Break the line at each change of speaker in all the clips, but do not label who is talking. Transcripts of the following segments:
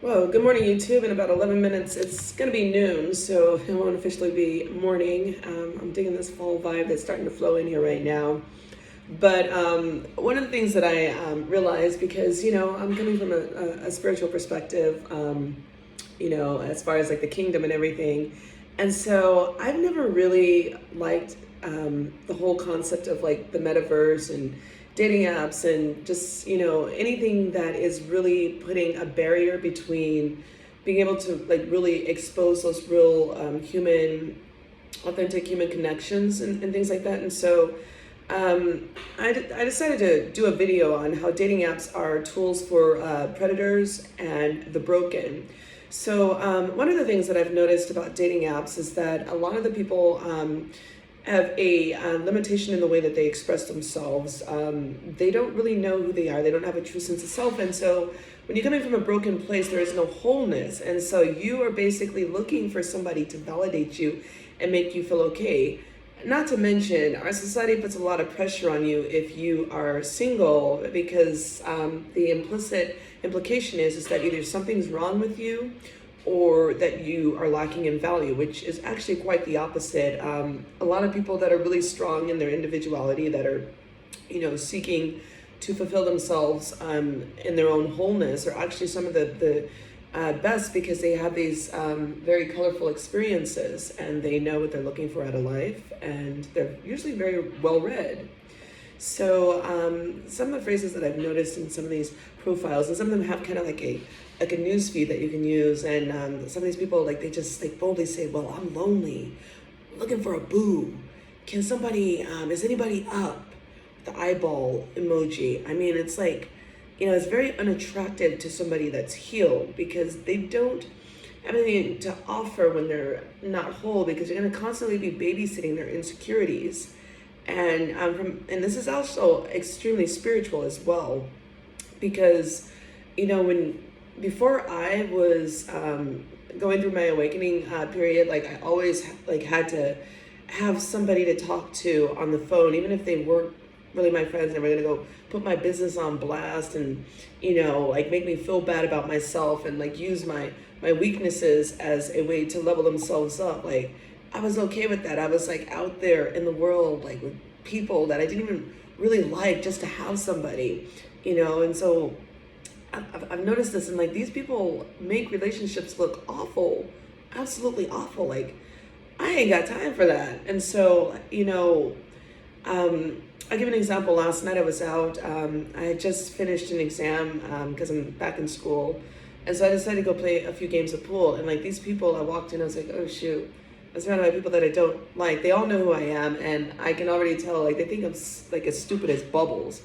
Well, good morning, YouTube. In about 11 minutes, it's going to be noon, so it won't officially be morning. I'm digging this fall vibe that's starting to flow in here right now. But one of the things that I realized, because, I'm coming from a spiritual perspective, as far as like the kingdom and everything. And so I've never really liked the whole concept of like the metaverse and dating apps and just, anything that is really putting a barrier between being able to like really expose those real authentic human connections and things like that. And so I decided to do a video on how dating apps are tools for predators and the broken. So, one of the things that I've noticed about dating apps is that a lot of the people have a limitation in the way that they express themselves. They don't really know who they are, they don't have a true sense of self. And so, when you're coming from a broken place, there is no wholeness. And so, you are basically looking for somebody to validate you and make you feel okay. Not to mention, our society puts a lot of pressure on you if you are single because the implicit implication is that either something's wrong with you or that you are lacking in value, which is actually quite the opposite. A lot of people that are really strong in their individuality, that are, seeking to fulfill themselves in their own wholeness, are actually some of the best because they have these very colorful experiences and they know what they're looking for out of life, and they're usually very well read. So some of the phrases that I've noticed in some of these profiles, and some of them have kind of like a news feed that you can use, and some of these people like they just like boldly say, "Well, I'm lonely, looking for a boo. Can somebody? Is anybody up?" The eyeball emoji. I mean, it's like, it's very unattractive to somebody that's healed because they don't have anything to offer when they're not whole, because you're going to constantly be babysitting their insecurities. And and this is also extremely spiritual as well, because when before I was going through my awakening period, like I always like had to have somebody to talk to on the phone, even if they weren't really my friends and were gonna go put my business on blast and like make me feel bad about myself and like use my weaknesses as a way to level themselves up. Like I was okay with that. I was like out there in the world like with people that I didn't even really like, just to have somebody, and so I've noticed this, and like these people make relationships look awful, absolutely awful. Like I ain't got time for that. And so, I'll give an example. Last night I was out. I had just finished an exam because I'm back in school. And so I decided to go play a few games of pool. And like these people, I walked in, I was like, oh shoot. I was surrounded by people that I don't like. They all know who I am. And I can already tell, like, they think I'm like as stupid as Bubbles.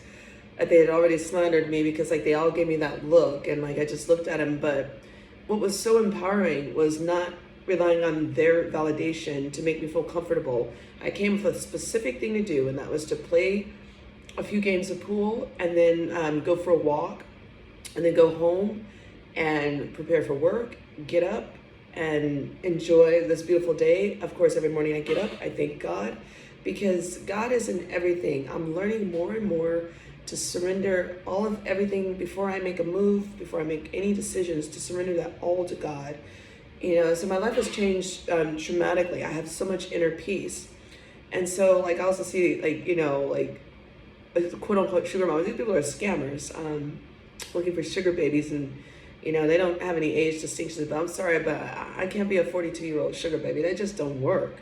That they had already slandered me because like they all gave me that look. And like I just looked at them. But what was so empowering was not relying on their validation to make me feel comfortable. I came with a specific thing to do, and that was to play a few games of pool and then go for a walk and then go home and prepare for work, get up and enjoy this beautiful day. Of course, every morning I get up, I thank God, because God is in everything. I'm learning more and more to surrender all of everything before I make a move, before I make any decisions, to surrender that all to God. So my life has changed dramatically. I have so much inner peace. And so like I also see like quote unquote sugar mamas. These people are scammers, looking for sugar babies, and they don't have any age distinctions. But I'm sorry, but I can't be a 42-year-old sugar baby. That just don't work.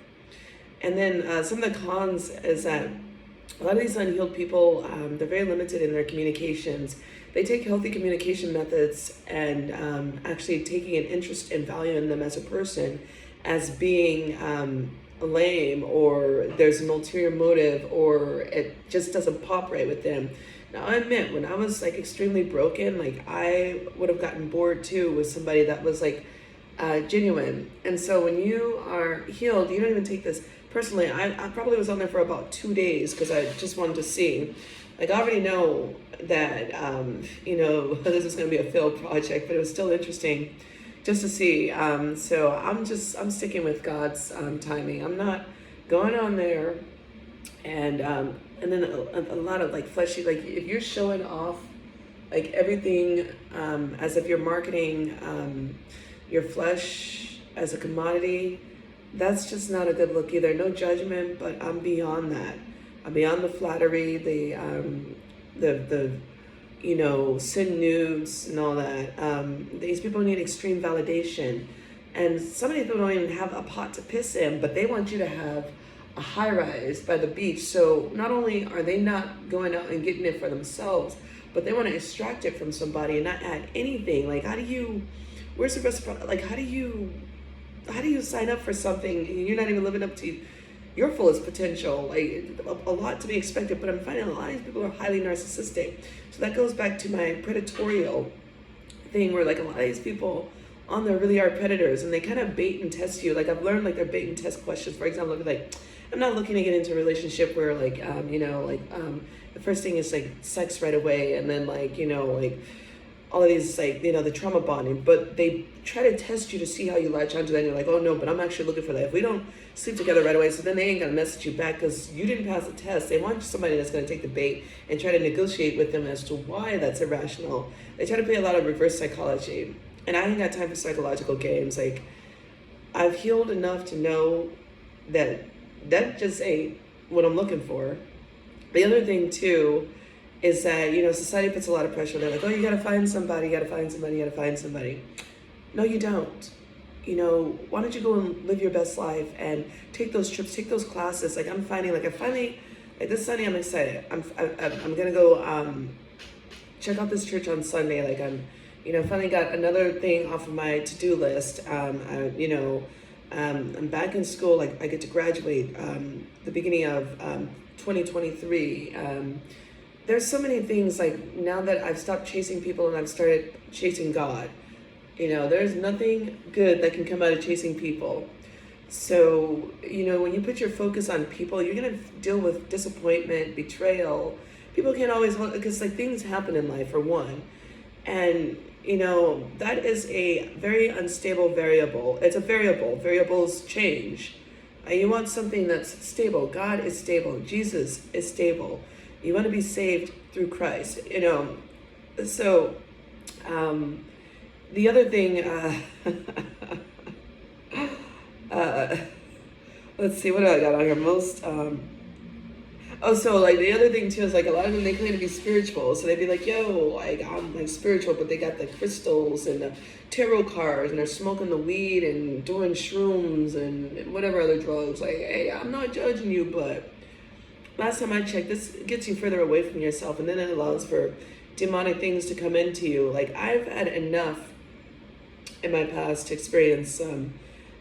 And then some of the cons is that a lot of these unhealed people, they're very limited in their communications. They take healthy communication methods and actually taking an interest and value in them as a person as being lame, or there's an ulterior motive, or it just doesn't pop right with them. Now, I admit, when I was like extremely broken, like I would have gotten bored too with somebody that was like genuine. And so when you are healed, you don't even take this personally. I probably was on there for about 2 days because I just wanted to see. Like I already know that, this is going to be a failed project, but it was still interesting just to see. So I'm sticking with God's timing. I'm not going on there and then a lot of like fleshy, like if you're showing off like everything, as if you're marketing your flesh as a commodity. That's just not a good look either. No judgment, but I'm beyond that. I'm beyond the flattery, the sin nudes and all that. These people need extreme validation, and some of these people don't even have a pot to piss in, but they want you to have a high rise by the beach. So not only are they not going out and getting it for themselves, but they want to extract it from somebody and not add anything. Like, where's the reciprocity? Like, how do you sign up for something and you're not even living up to your fullest potential? Like, a lot to be expected, but I'm finding a lot of these people are highly narcissistic. So that goes back to my predatorial thing, where like a lot of these people on there really are predators, and they kind of bait and test you. Like, I've learned like their bait and test questions. For example, like, I'm not looking to get into a relationship where like, the first thing is like sex right away, and then like, like all of these, like, the trauma bonding, but they try to test you to see how you latch onto that. And you're like, oh no, but I'm actually looking for that. If we don't sleep together right away, so then they ain't gonna message you back because you didn't pass the test. They want somebody that's gonna take the bait and try to negotiate with them as to why that's irrational. They try to play a lot of reverse psychology. And I ain't got time for psychological games. Like, I've healed enough to know that just ain't what I'm looking for. The other thing too is that, society puts a lot of pressure. They're like, oh, you gotta find somebody, you gotta find somebody, you gotta find somebody. No, you don't. Why don't you go and live your best life and take those trips, take those classes? Like, like this Sunday, I'm excited. I'm gonna go check out this church on Sunday. Like, I'm finally got another thing off of my to-do list. I'm back in school. Like, I get to graduate the beginning of 2023. There's so many things, like, now that I've stopped chasing people and I've started chasing God, there's nothing good that can come out of chasing people. So, when you put your focus on people, you're going to deal with disappointment, betrayal. People can't always, because like things happen in life, for one. And, that is a very unstable variable. It's a variable. Variables change. You want something that's stable. God is stable. Jesus is stable. You want to be saved through Christ, So, the other thing, let's see, what do I got on here? So like the other thing too is like a lot of them, they claim to be spiritual. So they'd be like, yo, like I'm like spiritual, but they got the crystals and the tarot cards and they're smoking the weed and doing shrooms and whatever other drugs. Like, hey, I'm not judging you, but last time I checked, this gets you further away from yourself, and then it allows for demonic things to come into you. Like, I've had enough in my past to experience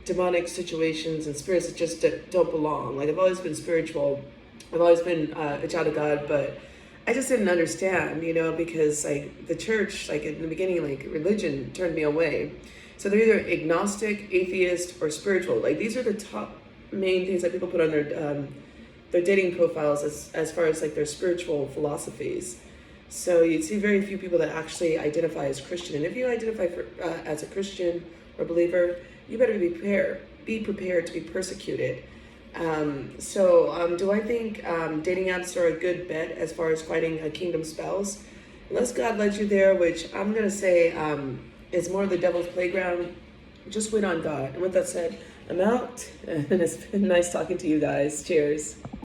demonic situations and spirits that just don't belong. Like, I've always been spiritual. I've always been a child of God, but I just didn't understand, because like the church, like in the beginning, like religion turned me away. So they're either agnostic, atheist, or spiritual. Like, these are the top main things that people put on their dating profiles as far as like their spiritual philosophies. So you'd see very few people that actually identify as Christian. And if you identify as a Christian or believer, you better be prepared to be persecuted. Do I think dating apps are a good bet as far as finding a kingdom spouse? Unless God led you there, which I'm going to say is more of the devil's playground, just wait on God. And with that said, I'm out, and it's been nice talking to you guys. Cheers.